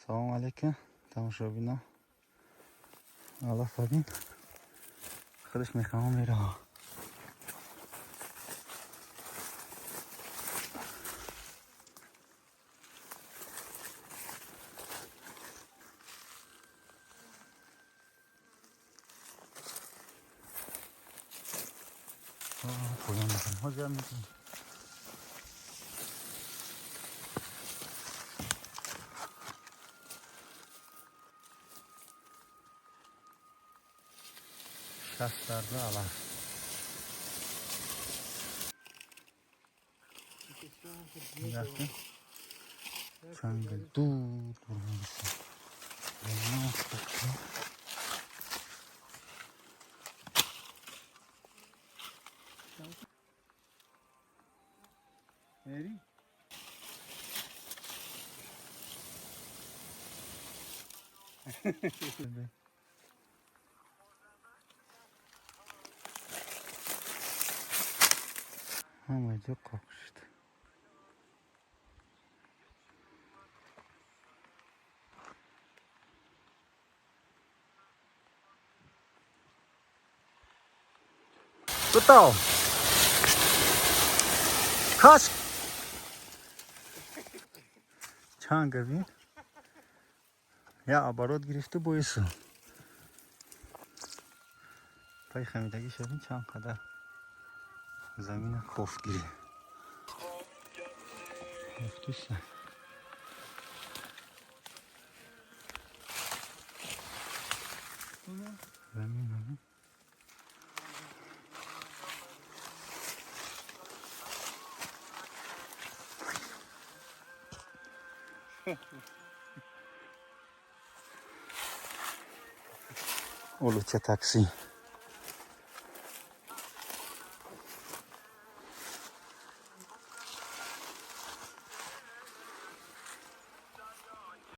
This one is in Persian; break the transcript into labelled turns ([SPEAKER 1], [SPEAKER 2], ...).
[SPEAKER 1] سلام علیکم تماشابینا. الله ببین خودش میخوام میره. پایان میکنم ها جمع میکنم. شست درده عوض رفتیم جنگل دور دور میرسیم. میری؟ همه جا قاق شد. بتاو کاش چند ببین یا عبارات گرفته بایسو پای خمیدگی شدیم چند قدر زمین خوفگیری خوفتوشن زمین همین اولو چه تاکسی